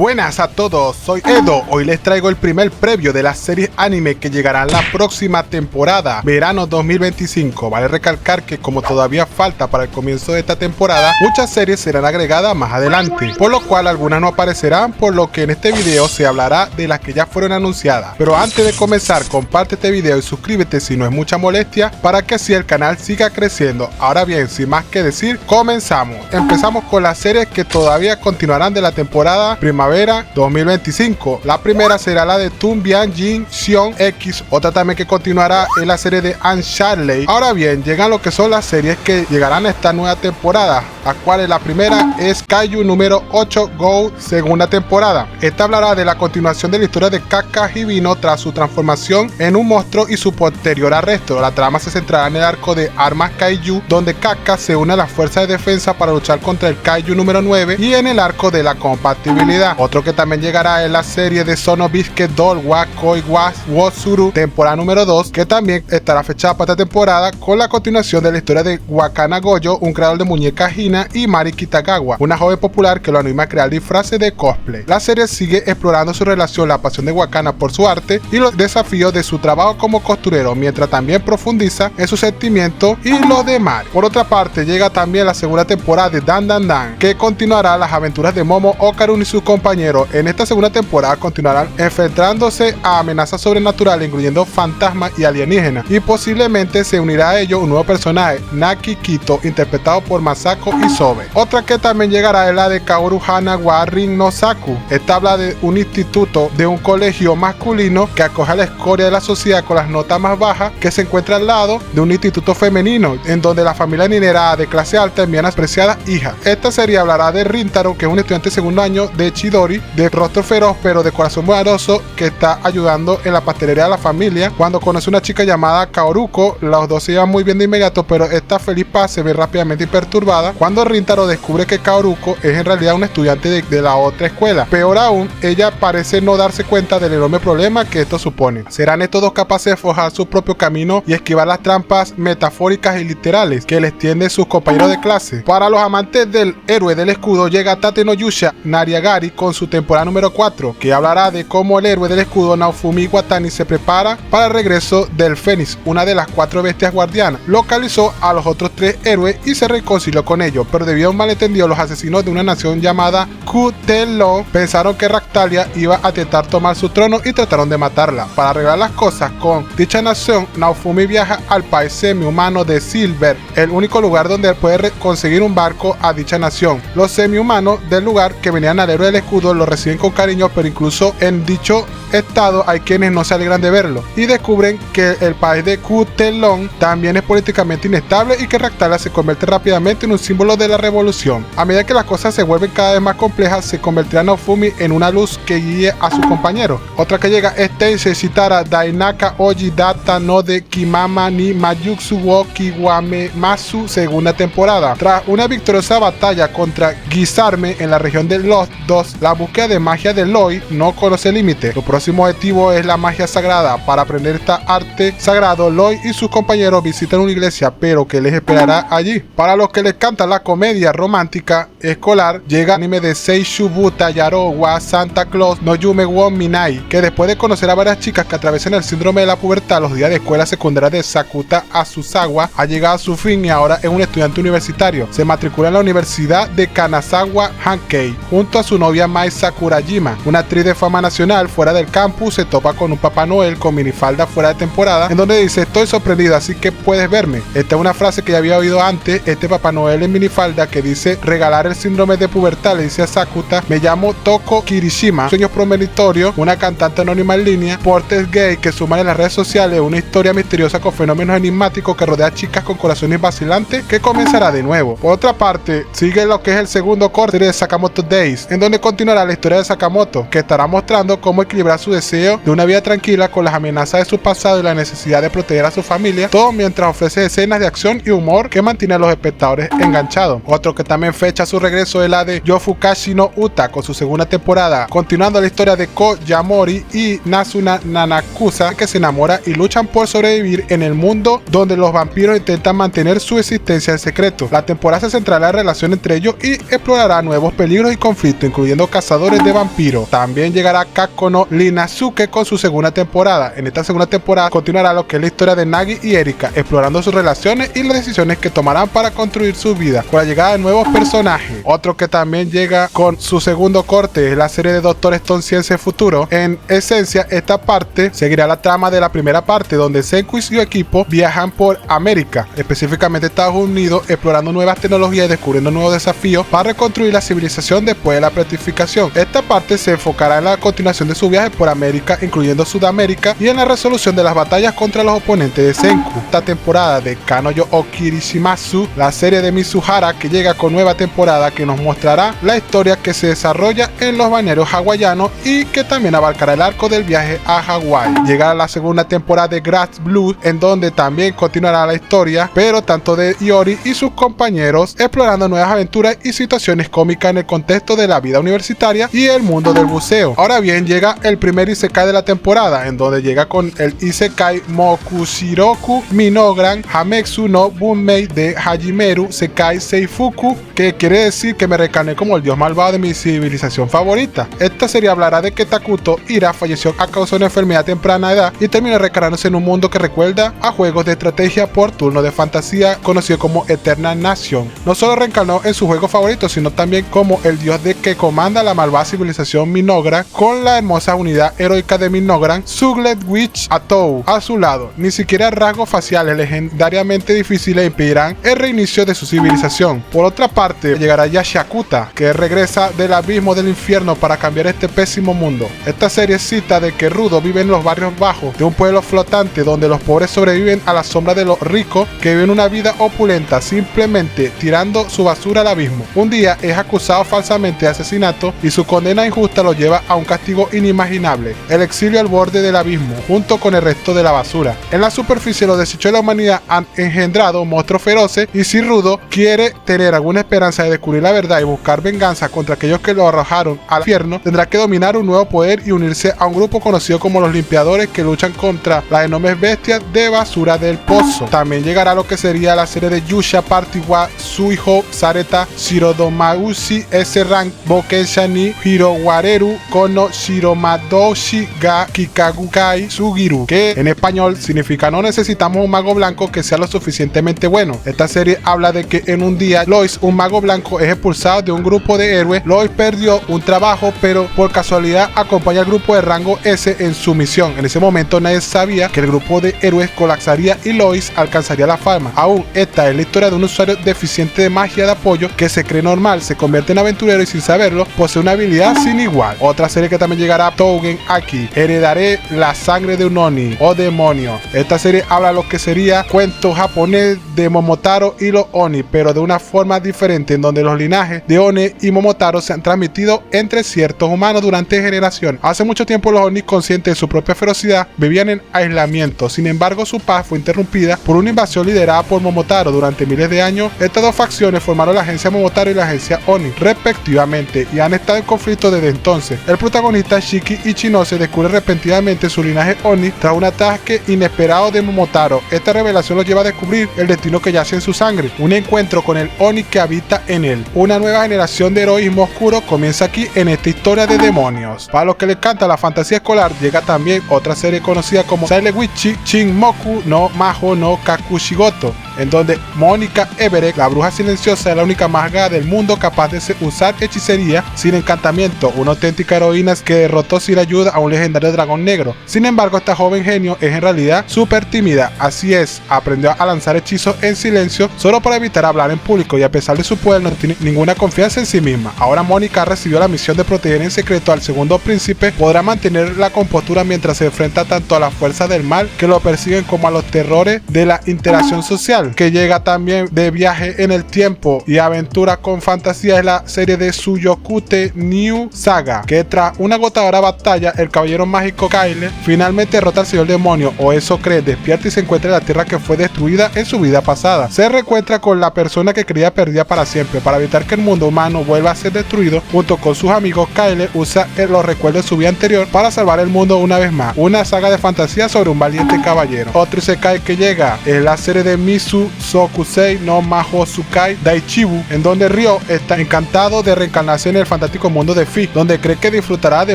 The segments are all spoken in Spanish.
Buenas a todos, soy Edo. Hoy les traigo el primer previo de las series anime que llegarán la próxima temporada, verano 2025. Vale recalcar que como todavía falta para el comienzo de esta temporada, muchas series serán agregadas más adelante, por lo cual algunas no aparecerán, por lo que en este video se hablará de las que ya fueron anunciadas. Pero antes de comenzar, comparte este video y suscríbete si no es mucha molestia, para que así el canal siga creciendo. Ahora bien, sin más que decir, comenzamos. Empezamos con las series que todavía continuarán de la temporada primavera 2025. La primera será la de Tumbian Jin Sion X, otra también que continuará es la serie de Anne Shirley. Ahora bien, llegan lo que son las series que llegarán a esta nueva temporada, las cuales la primera es Kaiju número 8 Go, segunda temporada. Esta hablará de la continuación de la historia de Kaka Hibino tras su transformación en un monstruo y su posterior arresto. La trama se centrará en el arco de Armas Kaiju, donde Kaka se une a las fuerzas de defensa para luchar contra el Kaiju número 9, y en el arco de la compatibilidad. Otro que también llegará es la serie de Sono Biscuit Doll wa Koi wa Wotsuru, temporada número 2, que también estará fechada para esta temporada, con la continuación de la historia de Wakana Goyo, un creador de muñecas Hina, y Mari Kitagawa, una joven popular que lo anima a crear disfraces de cosplay. La serie sigue explorando su relación, la pasión de Wakana por su arte y los desafíos de su trabajo como costurero, mientras también profundiza en sus sentimientos y los de Mari. Por otra parte, llega también la segunda temporada de Dan Dan Dan, que continuará las aventuras de Momo Okarun y sus compañeros. En esta segunda temporada continuarán enfrentándose a amenazas sobrenaturales, incluyendo fantasmas y alienígenas, y posiblemente se unirá a ellos un nuevo personaje, Naki Kito, interpretado por Masako Isobe. Otra que también llegará es la de Kaoru Hana wa Rin no Saku. Esta habla de un instituto de un colegio masculino que acoge a la escoria de la sociedad con las notas más bajas, que se encuentra al lado de un instituto femenino, en donde la familia adinerada de clase alta envían a preciadas hijas. Esta serie hablará de Rintaro, que es un estudiante de segundo año de Chidori, de rostro feroz pero de corazón bondadoso, que está ayudando en la pastelería de la familia. Cuando conoce una chica llamada Kaoruko, los dos se llevan muy bien de inmediato, pero esta feliz paz se ve rápidamente perturbada cuando Rintaro descubre que Kaoruko es en realidad un estudiante de la otra escuela. Peor aún, ella parece no darse cuenta del enorme problema que esto supone. ¿Serán estos dos capaces de forjar su propio camino y esquivar las trampas metafóricas y literales que les tienden sus compañeros de clase? Para los amantes del héroe del escudo, llega Tate no Yusha Nariagari con su temporada número 4, que hablará de cómo el héroe del escudo Naofumi Watani se prepara para el regreso del Fénix, una de las 4 bestias guardianas. Localizó a los otros 3 héroes y se reconcilió con ellos, pero debido a un malentendido, los asesinos de una nación llamada Kutelon pensaron que Ractalia iba a intentar tomar su trono y trataron de matarla. Para arreglar las cosas con dicha nación, Naofumi viaja al país semi-humano de Silver, el único lugar donde puede conseguir un barco a dicha nación. Los semi-humanos del lugar que venían al héroe del escudo lo reciben con cariño, pero incluso en dicho estado hay quienes no se alegran de verlo y descubren que el país de Kutelon también es políticamente inestable y que Ractalia se convierte rápidamente en un símbolo de la revolución. A medida que las cosas se vuelven cada vez más complejas, se convertirá Naofumi en una luz que guíe a sus compañeros. Otra que llega es Tensei Shitara Dainaka Oji Data no de Kimama ni Mayutsu wo Kiwamemasu, segunda temporada. Tras una victoriosa batalla contra Gizarme en la región de Lost 2, la búsqueda de magia de Loi no conoce límite. Su próximo objetivo es la magia sagrada. Para aprender esta arte sagrado, Loi y sus compañeros visitan una iglesia, pero que les esperará allí. Para los que les canta la comedia romántica escolar, llega el anime de Seishu Buta Yaro wa Santa Claus no Yume wo Minai, que después de conocer a varias chicas que atraviesan el síndrome de la pubertad, los días de escuela secundaria de Sakuta Asusawa ha llegado a su fin y ahora es un estudiante universitario. Se matricula en la Universidad de Kanazawa Hankei junto a su novia Mai Sakurajima, una actriz de fama nacional. Fuera del campus se topa con un Papá Noel con minifalda fuera de temporada, en donde dice: estoy sorprendido, así que puedes verme. Esta es una frase que ya había oído antes. Este Papá Noel en minifalda que dice regalar el síndrome de pubertad le dice a Sakuta: me llamo Toko Kirishima, sueños premonitorios, una cantante anónima en línea, portes gay que suman en las redes sociales, una historia misteriosa con fenómenos enigmáticos que rodea a chicas con corazones vacilantes, que comenzará de nuevo. Por otra parte, sigue lo que es el segundo corte de Sakamoto Days, en donde continuará la historia de Sakamoto, que estará mostrando cómo equilibrar su deseo de una vida tranquila con las amenazas de su pasado y la necesidad de proteger a su familia, todo mientras ofrece escenas de acción y humor que mantiene a los espectadores enganchados. Otro que también fecha su regreso es la de Yofukashi no Uta con su segunda temporada, continuando la historia de Ko Yamori y Nazuna Nanakusa, que se enamoran y luchan por sobrevivir en el mundo donde los vampiros intentan mantener su existencia en secreto. La temporada se centrará en la relación entre ellos y explorará nuevos peligros y conflictos, incluyendo cazadores de vampiros. También llegará Kako no Linazuke con su segunda temporada. En esta segunda temporada continuará lo que es la historia de Nagi y Erika, explorando sus relaciones y las decisiones que tomarán para construir su vida, con la llegada de nuevos personajes. Otro que también llega con su segundo corte es la serie de Doctor Stone Ciencia Futuro. En esencia, esta parte seguirá la trama de la primera parte, donde Senku y su equipo viajan por América, específicamente Estados Unidos, explorando nuevas tecnologías y descubriendo nuevos desafíos para reconstruir la civilización después de la petrificación. Esta parte se enfocará en la continuación de su viaje por América, incluyendo Sudamérica, y en la resolución de las batallas contra los oponentes de Senku. Esta temporada de Kanoyo Okirishimasu, la serie de Mizuhara, que llega con nueva temporada que nos mostrará la historia que se desarrolla en los balnearios hawaianos y que también abarcará el arco del viaje a Hawái. Llegará la segunda temporada de Grass Blue, en donde también continuará la historia, pero tanto de Iori y sus compañeros, explorando nuevas aventuras y situaciones cómicas en el contexto de la vida universitaria y el mundo del buceo. Ahora bien, llega el primer Isekai de la temporada, en donde llega con el Isekai Mokushiroku Minogran Hametsu no Bunmei de Hajimeru Sekai Seifuku, que quiere decir que me reencarné como el dios malvado de mi civilización favorita. Esta serie hablará de que Takuto Ira falleció a causa de una enfermedad a temprana edad y terminó reencarnándose en un mundo que recuerda a juegos de estrategia por turno de fantasía conocido como Eternal Nation. No solo reencarnó en su juego favorito, sino también como el dios de que comanda la malvada civilización Minogran, con la hermosa unidad heroica de Minogran, Suglet Witch Atou, a su lado. Ni siquiera rasgos faciales legendariamente difíciles impedirán el reinicio de su civilización. Por otra parte, llegará Yashakuta, que regresa del abismo del infierno para cambiar este pésimo mundo. Esta serie cita de que Rudo vive en los barrios bajos de un pueblo flotante donde los pobres sobreviven a la sombra de los ricos que viven una vida opulenta, simplemente tirando su basura al abismo. Un día es acusado falsamente de asesinato y su condena injusta lo lleva a un castigo inimaginable, el exilio al borde del abismo, junto con el resto de la basura. En la superficie, los desechos de la humanidad han engendrado monstruos feroces, y si Rudo quiere tener alguna esperanza de descubrir la verdad y buscar venganza contra aquellos que lo arrojaron al infierno, tendrá que dominar un nuevo poder y unirse a un grupo conocido como los Limpiadores, que luchan contra las enormes bestias de basura del pozo. También llegará lo que sería la serie de Yusha Party wa Suiho Sareta Shirodomaushi S Rank Bokensha ni Hirowareru Kono Shiromadoshi ga Kikagukai Sugiru, que en español significa no necesitamos un mago blanco que sea lo suficientemente bueno. Esta serie habla de que en un día Lois, un mago blanco, es expulsado de un grupo de héroes. Lois perdió un trabajo, pero por casualidad acompaña al grupo de rango S en su misión. En ese momento nadie sabía que el grupo de héroes colapsaría y Lois alcanzaría la fama. Aún esta es la historia de un usuario deficiente de magia de apoyo que se cree normal, se convierte en aventurero y sin saberlo posee una habilidad sin igual. Otra serie que también llegará, Tougen Aki, Heredaré la sangre de un Oni o demonio. Esta serie habla de lo que sería cuento japonés de Momotaro y los Oni, pero de una forma diferente, en donde los linajes de Oni y Momotaro se han transmitido entre ciertos humanos durante generaciones. Hace mucho tiempo los Oni, conscientes de su propia ferocidad, vivían en aislamiento. Sin embargo, su paz fue interrumpida por una invasión liderada por Momotaro. Durante miles de años, estas dos facciones formaron la agencia Momotaro y la agencia Oni, respectivamente, y han estado en conflicto desde entonces. El protagonista Shiki Ichinose descubre repentinamente su linaje Oni tras un ataque inesperado de Momotaro. Esta revelación lo lleva a descubrir el destino que yace en su sangre, un encuentro con el Oni que habita en él. Una nueva generación de heroísmo oscuro comienza aquí en esta historia de demonios. Para los que les encanta la fantasía escolar, llega también otra serie conocida como Silent Witch Shinmoku no Maho no Kakushigoto, en donde Mónica Everett, la bruja silenciosa, es la única maga del mundo capaz de usar hechicería sin encantamiento, una auténtica heroína que derrotó sin ayuda a un legendario dragón negro. Sin embargo, esta joven genio es en realidad súper tímida. Así es, aprendió a lanzar hechizos en silencio solo para evitar hablar en público, y a pesar de su poder no tiene ninguna confianza en sí misma. Ahora Mónica recibió la misión de proteger en secreto al segundo príncipe. Podrá mantener la compostura mientras se enfrenta tanto a las fuerzas del mal que lo persiguen como a los terrores de la interacción social. final, que llega también de viaje en el tiempo y aventura con fantasía, es la serie de Tsuyokute New Saga, que tras una agotadora batalla, el caballero mágico Kyle finalmente derrota al señor demonio, o eso cree, despierta y se encuentra en la tierra que fue destruida en su vida pasada. Se reencuentra con la persona que creía perdida para siempre. Para evitar que el mundo humano vuelva a ser destruido, junto con sus amigos, Kyle usa los recuerdos de su vida anterior para salvar el mundo una vez más. Una saga de fantasía sobre un valiente caballero. Otro isekai que llega es la serie de Misu Sokusei no Mahoutsukai Daichibu, en donde Ryo está encantado de reencarnación en el fantástico mundo de Fi, donde cree que disfrutará de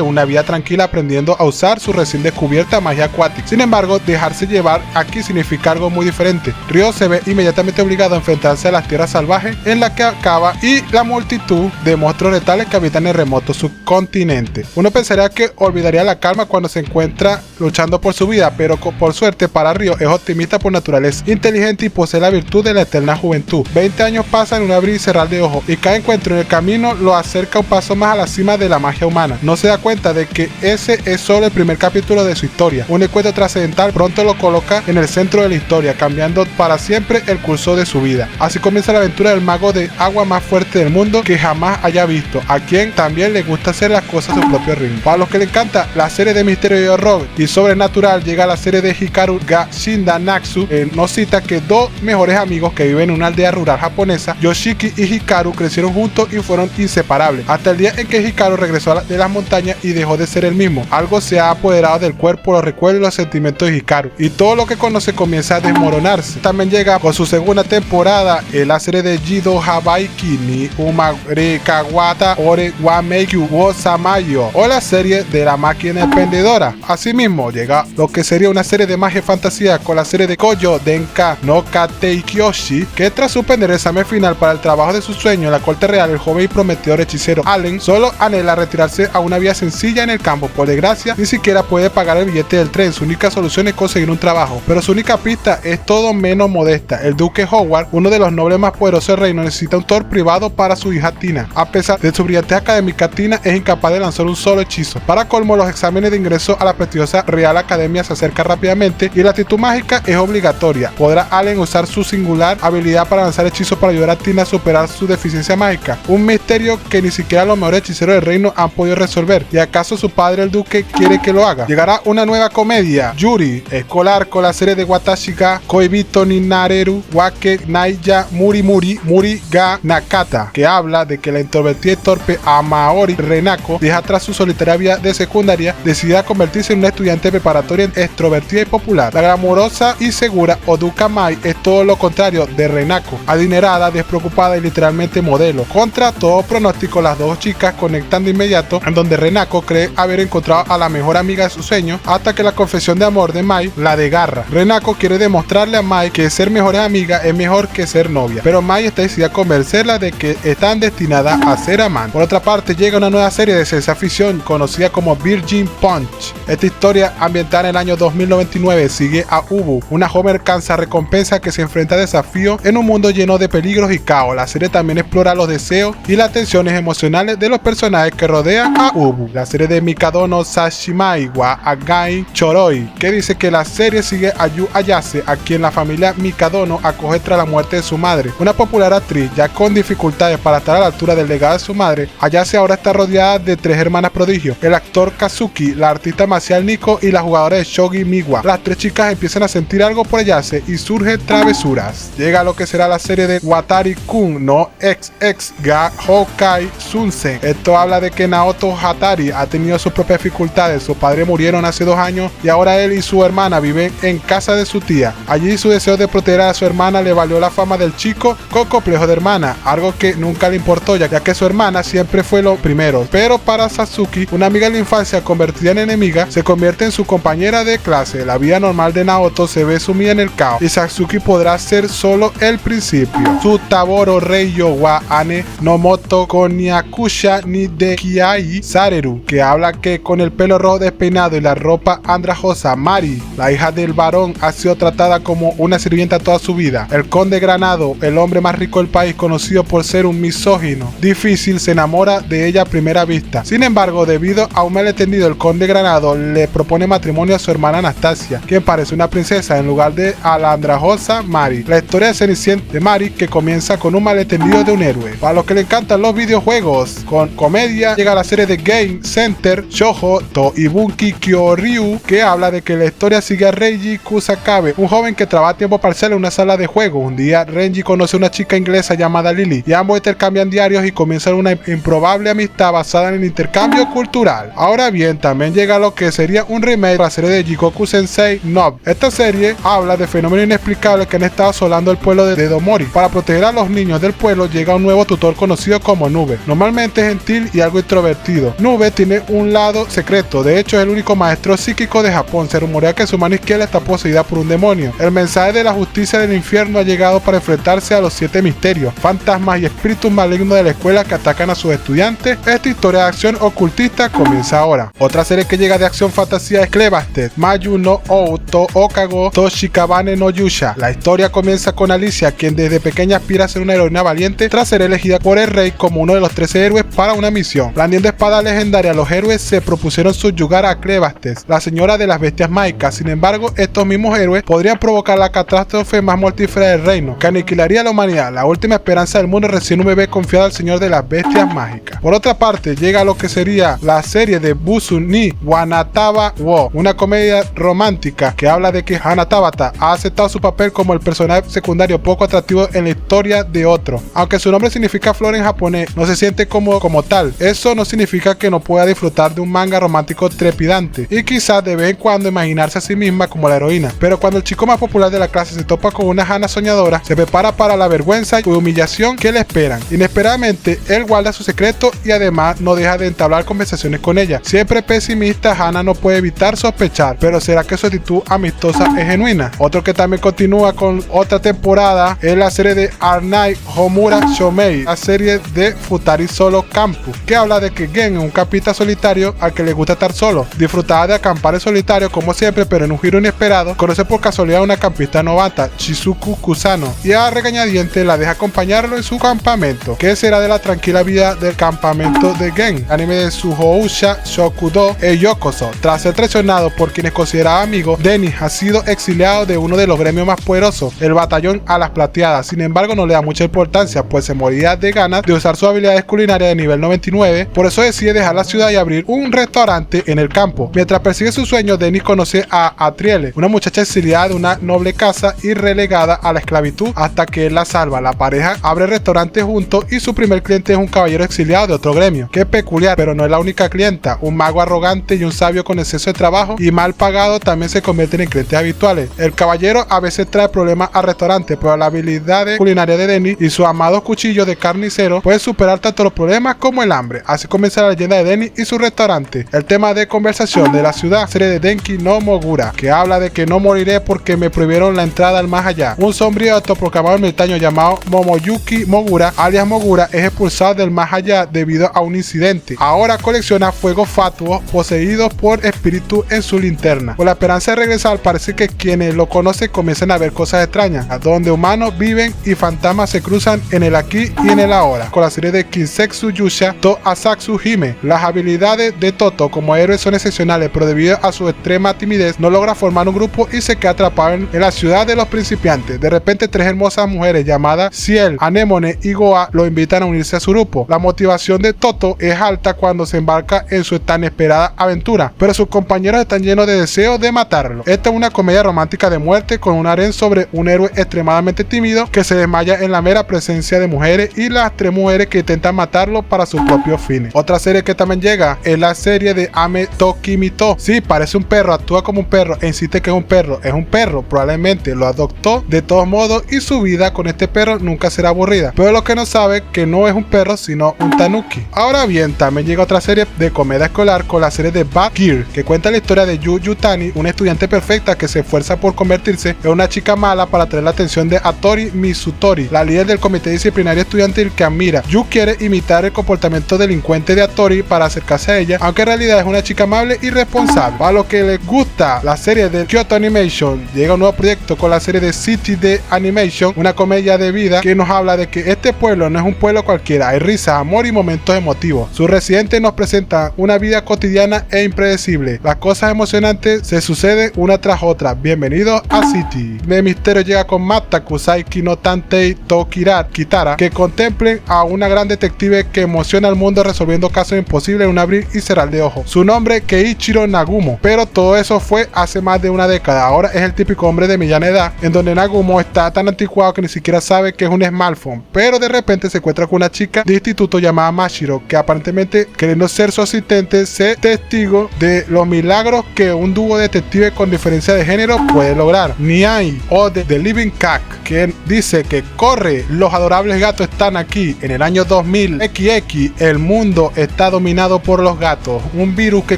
una vida tranquila aprendiendo a usar su recién descubierta magia acuática. Sin embargo, dejarse llevar aquí significa algo muy diferente. Ryo se ve inmediatamente obligado a enfrentarse a las tierras salvajes en las que acaba y la multitud de monstruos letales que habitan el remoto subcontinente. Uno pensaría que olvidaría la calma cuando se encuentra luchando por su vida, pero por suerte para Ryo es optimista por naturaleza, inteligente y posee la virtud de la eterna juventud. 20 años pasan en un abrir y cerrar de ojos y cada encuentro en el camino lo acerca un paso más a la cima de la magia humana. No se da cuenta de que ese es solo el primer capítulo de su historia. Un encuentro trascendental pronto lo coloca en el centro de la historia, cambiando para siempre el curso de su vida. Así comienza la aventura del mago de agua más fuerte del mundo que jamás haya visto, a quien también le gusta hacer las cosas a su propio ritmo. Para los que le encanta la serie de misterio y horror y sobrenatural, llega la serie de Hikaru ga Shinda Natsu. Nos cita que dos mejores amigos que viven en una aldea rural japonesa, Yoshiki y Hikaru, crecieron juntos y fueron inseparables, hasta el día en que Hikaru regresó de las montañas y dejó de ser el mismo. Algo se ha apoderado del cuerpo, los recuerdos y los sentimientos de Hikaru, y todo lo que conoce comienza a desmoronarse. También llega con su segunda temporada la serie de Jido Habaiki ni Umare Kawata Ore wa Meikyu wo Samayo, o la serie de la máquina expendedora. Asimismo llega lo que sería una serie de magia y fantasía con la serie de Koyo Denka no Katei Kyoshi, que tras suspender el examen final para el trabajo de su sueño en la corte real, el joven y prometedor hechicero Allen solo anhela retirarse a una vida sencilla en el campo. Por desgracia, ni siquiera puede pagar el billete del tren. Su única solución es conseguir un trabajo, pero su única pista es todo menos modesta. El duque Howard, uno de los nobles más poderosos del reino, necesita un tutor privado para su hija Tina. A pesar de su brillantez académica, Tina es incapaz de lanzar un solo hechizo. Para colmo, los exámenes de ingreso a la prestigiosa Real Academia se acercan rápidamente y la actitud mágica es obligatoria. ¿Podrá Allen usar su singular habilidad para lanzar hechizos para ayudar a Tina a superar su deficiencia mágica? Un misterio que ni siquiera los mejores hechiceros del reino han podido resolver. ¿Y acaso su padre, el duque, quiere que lo haga? Llegará una nueva comedia, Yuri, escolar, con la serie de Watashi ga Koibito ni Nareru Wake Naiya Muri Muri Muri ga Nakata, que habla de que la introvertida y torpe Amaori Renako deja atrás su solitaria vida de secundaria, decidida a convertirse en una estudiante preparatoria extrovertida y popular. La glamurosa y segura Oduka Mai es todo lo contrario de Renako, adinerada, despreocupada y literalmente modelo. Contra todo pronóstico, las dos chicas conectan de inmediato, en donde Renako cree haber encontrado a la mejor amiga de sus sueños, hasta que la confesión de amor de Mai la desgarra. Renako quiere demostrarle a Mai que ser mejores amigas es mejor que ser novia, pero Mai está decidida a convencerla de que están destinadas a ser amantes. Por otra parte, llega una nueva serie de ciencia ficción conocida como Virgin Punch. Esta historia, ambientada en el año 2099, sigue a Ubu, una joven recompensa que se enfrenta a desafíos en un mundo lleno de peligros y caos. La serie también explora los deseos y las tensiones emocionales de los personajes que rodean a Ubu. La serie de Mikado no Sashimai wa Agai Choroi, que dice que la serie sigue a Yu Ayase, a quien la familia Mikado no acoge tras la muerte de su madre, una popular actriz. Ya con dificultades para estar a la altura del legado de su madre, Ayase ahora está rodeada de tres hermanas prodigios: el actor Kazuki, la artista marcial Nico y la jugadora de shogi Miwa. Las tres chicas empiezan a sentir algo por Ayase y surgen travesuras. Llega lo que será la serie de Watari-kun no XX ga Hokai Sunsen. Esto habla de que Naoto Hatari ha tenido sus propias dificultades. Sus padres murieron hace 2 años y ahora él y su hermana viven en casa de su tía. Allí su deseo de proteger a su hermana le valió la fama del chico con complejo de hermana, algo que nunca le importó, ya que su hermana siempre fue lo primero. Pero para Satsuki, una amiga de la infancia convertida en enemiga, se convierte en su compañera de clase. La vida normal de Naoto se ve sumida en el caos y Satsuki podrá ser solo el principio. Su Taboro Reiyo wa Ane no Moto Konyakusha ni de Kiai Sareru, que habla que con el pelo rojo despeinado y la ropa andrajosa, Mari, la hija del varón, ha sido tratada como una sirvienta toda su vida. El conde Granado, el hombre más rico del país, conocido por ser un misógino difícil, se enamora de ella a primera vista. Sin embargo, debido a un malentendido, el conde Granado le propone matrimonio a su hermana Anastasia, quien parece una princesa, en lugar de a la andrajosa Princesa Mari, la historia de Cenicienta de Mari que comienza con un malentendido de un héroe. Para los que le encantan los videojuegos con comedia, llega la serie de Game Center Shoujo to Ibuki Kyoryu, que habla de que la historia sigue a Renji Kusakabe, un joven que trabaja a tiempo parcial en una sala de juego. Un día Renji conoce a una chica inglesa llamada Lily y ambos intercambian diarios y comienzan una improbable amistad basada en el intercambio cultural. Ahora bien, también llega lo que sería un remake de la serie de Jigoku Sensei Nob. Esta serie habla de fenómenos inexplicables que han estado asolando el pueblo de Domori. Para proteger a los niños del pueblo llega un nuevo tutor conocido como Nube. Normalmente gentil y algo introvertido. Nube tiene un lado secreto, de hecho es el único maestro psíquico de Japón. Se rumorea que su mano izquierda está poseída por un demonio. El mensaje de la justicia del infierno ha llegado para enfrentarse a los 7 misterios, fantasmas y espíritus malignos de la escuela que atacan a sus estudiantes. Esta historia de acción ocultista comienza ahora. Otra serie que llega de acción fantasía es Clebasted Mayu no Outo Okago Toshikabane no Yusha. La historia comienza con Alicia, quien desde pequeña aspira a ser una heroína valiente tras ser elegida por el rey como uno de los 13 héroes para una misión. Blandiendo espada legendaria, los héroes se propusieron subyugar a Clebasted, la señora de las bestias mágicas. Sin embargo, estos mismos héroes podrían provocar la catástrofe más mortífera del reino, que aniquilaría a la humanidad, la última esperanza del mundo, recién un bebé confiado al señor de las bestias mágicas. Por otra parte, llega lo que sería la serie de Busu ni Wanataba wo, una comedia romántica que habla de que Hana Tabata ha aceptado su papel como el personaje secundario poco atractivo en la historia de otro. Aunque su nombre significa flor en japonés, no se siente como tal. Eso no significa que no pueda disfrutar de un manga romántico trepidante y quizás de vez en cuando imaginarse a sí misma como la heroína. Pero cuando el chico más popular de la clase se topa con una Hana soñadora, se prepara para la vergüenza y humillación que le esperan. Inesperadamente, él guarda su secreto y además no deja de entablar conversaciones con ella. Siempre pesimista, Hana no puede evitar sospechar, pero ¿será que su actitud amistosa es genuina? Otro que también continúa con otra temporada es la serie de Arnai Homura Shomei, la serie de Futari Solo Campus, que habla de que Gen es un capita solitario al que le gusta estar solo. Disfrutaba de acampar en solitario como siempre, pero en un giro inesperado conoce por casualidad a una campista novata, Shizuku Kusano, y a regañadiente la deja acompañarlo en su campamento. ¿Qué será de la tranquila vida del campamento de Gen? Anime de Suhousha Shokudo e Yokoso. Tras ser traicionado por quienes consideraba amigos, Dennis ha sido exiliado de uno de los gremios más poderosos, el batallón Alas Plateadas. Sin embargo, no le da mucha importancia, pues se moría de ganas de usar sus habilidades culinarias de nivel 99. Por eso decide dejar la ciudad y abrir un restaurante en el campo. Mientras persigue su sueño, Dennis conoce a Atriele, una muchacha exiliada de una noble casa y relegada a la esclavitud, hasta que él la salva. La pareja abre el restaurante juntos y su primer cliente es un caballero exiliado de otro gremio. Qué peculiar, pero no es la única clienta. Un mago arrogante y un sabio con exceso de trabajo y mal pagado también se convierten en clientes habituales. El caballero a veces trae problemas al restaurante, pero la habilidad culinaria de Dennis y sus amados cuchillos de carnicero pueden superar tanto los problemas como el hambre. Así comienza la leyenda de Dennis y su restaurante. El tema de conversación de la ciudad, serie de Denki no Mogura, que habla de que no moriré porque me prohibieron la entrada al más allá. Un sombrío autoproclamado ermitaño llamado Momoyuki Mogura, alias Mogura, es expulsado del más allá debido a un incidente. Ahora colecciona fuegos fatuos poseídos por espíritus en su linterna. Con la esperanza de regresar, parece que quienes lo conocen comienzan a ver cosas extrañas, a donde humanos viven y fantasmas se cruzan en el aquí y en el ahora. Con la serie de Kinsetsu Yusha to Asakusa Hime, las habilidades de Toto como héroe son excepcionales, pero debido a su extrema timidez no logra formar un grupo y se queda atrapado en la ciudad de los principiantes. De repente, 3 hermosas mujeres llamadas Ciel, Anemone y Goa lo invitan a unirse a su grupo. La motivación de Toto es alta cuando se embarca en su tan esperada aventura, pero sus compañeros están llenos de deseos de matarlo. Esta es una comedia romántica de muerte con un harén sobre un héroe extremadamente tímido que se desmaya en la mera presencia de mujeres y las 3 mujeres que intentan matarlo para sus propios fines. Otra serie que también llega es la serie de Ame to Kimi to. Sí, parece un perro, actúa como un perro e insiste que es un perro, probablemente lo adoptó de todos modos y su vida con este perro nunca será aburrida, pero lo que no sabe que no es un perro sino un tanuki. Ahora bien, también llega otra serie de comedia escolar con la serie de Bad Gear, que cuenta la historia de Yu Yutani, una estudiante perfecta que se esfuerza por convertirse en una chica mala para atraer la atención de Atori Mitsutori, la líder del comité disciplinario estudiantil que admira. Yu quiere imitar el comportamiento delincuente de Atori para acercarse a ella, aunque en realidad es una chica amable y responsable. Para los que les gusta la serie de Kyoto Animation, llega un nuevo proyecto con la serie de City de Animation, una comedia de vida que nos habla de que este pueblo no es un pueblo cualquiera, hay risa, amor y momentos emotivos. Sus residentes nos presentan una vida cotidiana e impredecible. Las cosas emocionantes se suceden una tras otra. Bienvenidos a City. Me misterio llega con Mata Kusaiki no Tantei to Kitara, que contemplen a una gran detective que emociona al mundo resolviendo casos imposibles en un abrir y cerrar de ojos. Su nombre Keiichiro Nagumo, pero todo eso fue hace más de una década. Ahora es el típico hombre de mediana edad, en donde Nagumo está tan anticuado que ni siquiera sabe que es un smartphone, pero de repente se encuentra con una chica de instituto llamada Mashiro, que aparentemente, queriendo ser su asistente, se testigo de los milagros que un dúo detective con diferencia de género puede lograr. Niai, o The Living Cat, que dice que corre, los adorables gatos están aquí. En el año 2000 XX, el mundo está dominado por los gatos. Un virus que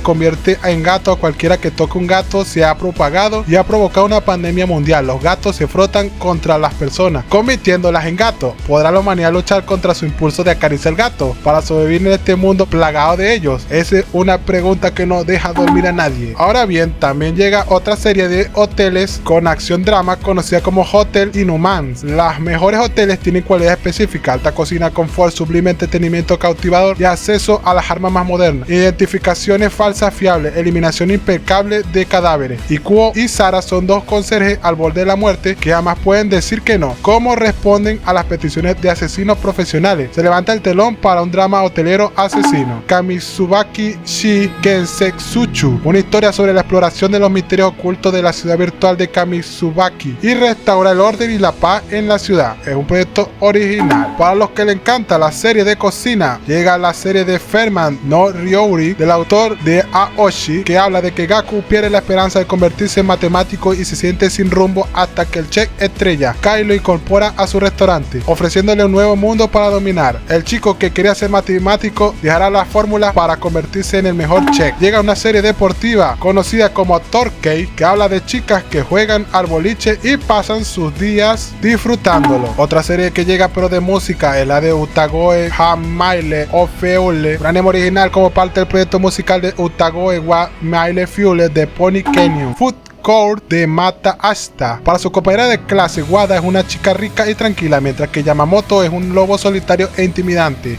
convierte en gato a cualquiera que toque un gato se ha propagado y ha provocado una pandemia mundial. Los gatos se frotan contra las personas, convirtiéndolas en gatos. ¿Podrá la humanidad luchar contra su impulso de acariciar gatos para sobrevivir en este mundo plagado de ellos? Esa es una pregunta que no deja dormir a nadie. Ahora bien, también llega otra serie de hoteles con acción drama conocida como Hotel Inhumans. Las mejores hoteles tienen cualidades específicas: alta cocina, confort, sublime entretenimiento cautivador y acceso a las armas más modernas, identificaciones falsas fiables, eliminación impecable de cadáveres. Y Kuo y Sara son dos conserjes al borde de la muerte que jamás pueden decir que no. ¿Cómo responden a las peticiones de asesinos profesionales? Se levanta el telón para un drama hotelero asesino. Kamisubaki Shi Kensetsuchu, una historia sobre la exploración de los misterios ocultos de la ciudad virtual de Kamisubaki y restaura el orden y la paz en la ciudad. Es un proyecto original. Para los que le encanta la serie de cocina, llega la serie de Ferman no Ryouri del autor de Aoshi, que habla de que Gaku pierde la esperanza de convertirse en matemático y se siente sin rumbo hasta que el chef estrella Kai lo incorpora a su restaurante, ofreciéndole un nuevo mundo para dominar. El chico que quería ser matemático dejará las fórmulas para convertirse en el mejor chef. Llega una serie deportiva conocida como Torkei, que habla de chicas que juegan al boliche y pasan sus días disfrutándolo. Otra serie que llega pero de música es la de Utagoe Hamaile o Feule, un anime original como parte del proyecto musical de Utagoe wa Maile Fuel de Pony Canyon. Food Court de Mata Ashita. Para su compañera de clase, Wada es una chica rica y tranquila, mientras que Yamamoto es un lobo solitario e intimidante.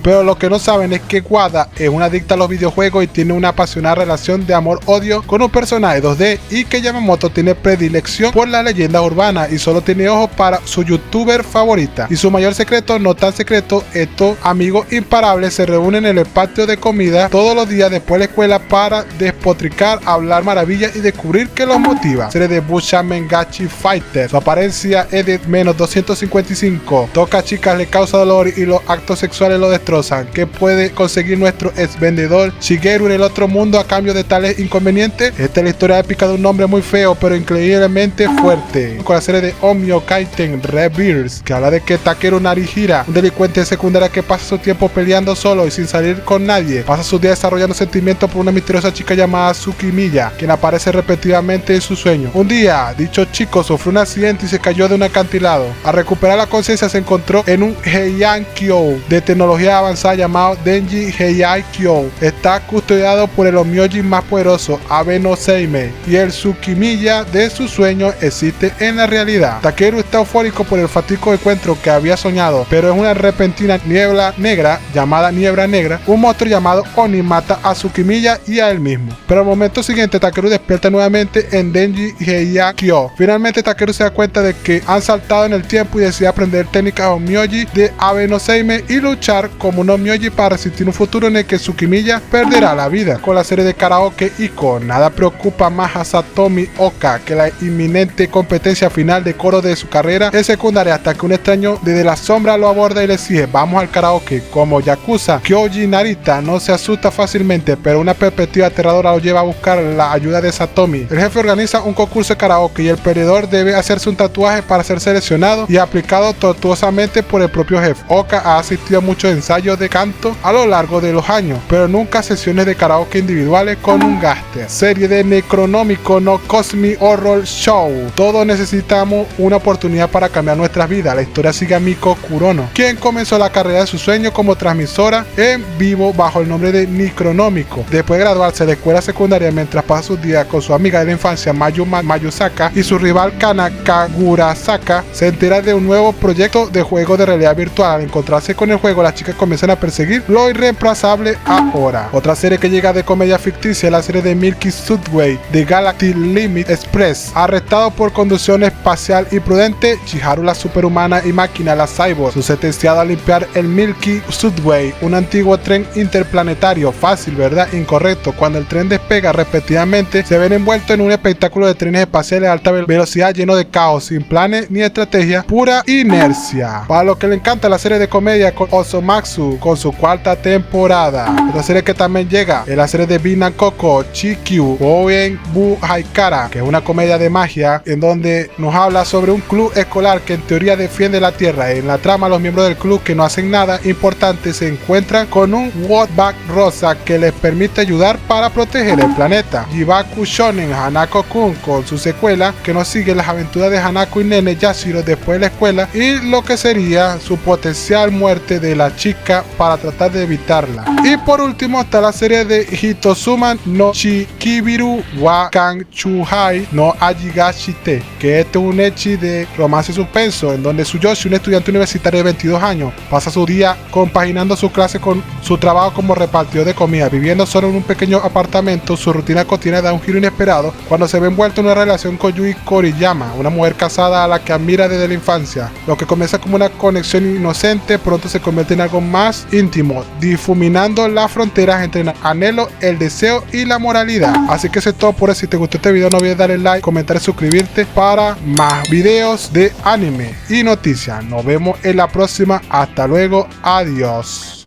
Pero lo que no saben es que Wada es una adicta a los videojuegos y tiene una apasionada relación de amor-odio con un personaje 2D, y que Yamamoto tiene predilección por la leyenda urbana y solo tiene ojos para su youtuber favorita. Y su mayor secreto, no tan secreto, estos amigos imparables se reúnen en el patio de comida todos los días después de la escuela para despotricar, hablar maravillas y descubrir qué los motiva. Serie de Bushamen Gachi Fighter. Su apariencia es de -255. Toca a chicas, le causa dolor y los actos sexuales lo destrozan. ¿Qué puede conseguir nuestro ex vendedor Shigeru en el otro mundo a cambio de tales inconvenientes? Esta es la historia épica de un hombre muy feo pero increíblemente fuerte. Con la serie de Omyo Kaiten Rebirth, que habla de que Takeru Narihira, un delincuente de secundaria que pasa su tiempo peleando solo y sin salir con nadie, pasa sus días desarrollando sentimientos por una misteriosa chica llamada Tsukimiya, quien aparece repetidamente en su sueño. Un día, dicho chico sufrió un accidente y se cayó de un acantilado. Al recuperar la conciencia se encontró en un Heian Kyo de tecnología avanzada llamado Denji Heiai Kyo. Está custodiado por el Onmyoji más poderoso, Abe no Seimei, y el Tsukimiya de su sueño existe en la realidad. Takeru está eufórico por el fatídico encuentro que había soñado, pero en una repentina niebla negra, llamada Niebla Negra, un monstruo llamado Oni mata a Tsukimiya y a él mismo. Pero al momento siguiente Takeru despierta nuevamente en Denji Heiai Kyo. Finalmente Takeru se da cuenta de que han saltado en el tiempo y decide aprender técnicas Onmyoji de Abe no Seimei y luchar como un Onmyoji para resistir un futuro en el que Tsukimiya perderá la vida. Con la serie de karaoke Iko, nada preocupa más a Satomi Oka que la inminente competencia final de coro de su carrera en secundaria, hasta que un extraño desde la sombra lo aborda y le exige vamos al karaoke. Como Yakuza, Kyoji Narita no se asusta fácilmente, pero una perspectiva aterradora lo lleva a buscar la ayuda de Satomi. El jefe organiza un concurso de karaoke y el perdedor debe hacerse un tatuaje para ser seleccionado y aplicado tortuosamente por el propio jefe. Oka ha asistido a muchos ensayos de canto a lo largo de los años, pero nunca sesiones de karaoke individuales con un gaster. Serie de Necronómico no Cosmic Horror Show. Todos necesitamos una oportunidad para cambiar nuestras vidas. La historia sigue a Miko Kurono, quien comenzó la carrera de su sueño como transmisora en vivo bajo el nombre de Necronómico. Después de graduarse de la escuela secundaria, mientras pasa sus días con su amiga de la infancia Mayusaka y su rival Kana Kagurasaka, se entera de un nuevo proyecto de juego de realidad virtual. Al encontrarse con el juego, la chica comienzan a perseguir lo irreemplazable ahora. Otra serie que llega de comedia ficticia es la serie de Milky Subway de Galactic Limit Express. Arrestado por conducción espacial imprudente, Chiharu la superhumana y Máquina la cyborg son sentenciados a limpiar el Milky Subway, un antiguo tren interplanetario. Fácil, ¿verdad? Incorrecto. Cuando el tren despega repetidamente, se ven envueltos en un espectáculo de trenes espaciales de alta velocidad lleno de caos, sin planes ni estrategia, pura inercia. Para los que le encanta la serie de comedia con Osomatsu, con su cuarta temporada. Otra serie que también llega es la serie de Binan Koko Chikyu Bouen Bu Haikara, que es una comedia de magia en donde nos habla sobre un club escolar que en teoría defiende la tierra. En la trama, los miembros del club que no hacen nada importante se encuentran con un Wordback rosa que les permite ayudar para proteger el planeta. Jibaku Shonen Hanako-kun, con su secuela que nos sigue las aventuras de Hanako y Nene Yashiro después de la escuela y lo que sería su potencial muerte de la chica para tratar de evitarla. Y por último está la serie de Hitozuma no Shikibiru wa Kanchuhai no Ajigashite, que este es un ecchi de romance suspenso en donde Tsuyoshi, un estudiante universitario de 22 años, pasa su día compaginando su clase con su trabajo como repartidor de comida. Viviendo solo en un pequeño apartamento, su rutina cotidiana da un giro inesperado cuando se ve envuelto en una relación con Yui Koriyama, una mujer casada a la que admira desde la infancia. Lo que comienza como una conexión inocente pronto se convierte en algo más íntimo, difuminando las fronteras entre el anhelo, el deseo y la moralidad. Así que eso es todo por hoy. Si te gustó este video, no olvides darle like, comentar y suscribirte para más videos de anime y noticias. Nos vemos en la próxima. Hasta luego. Adiós.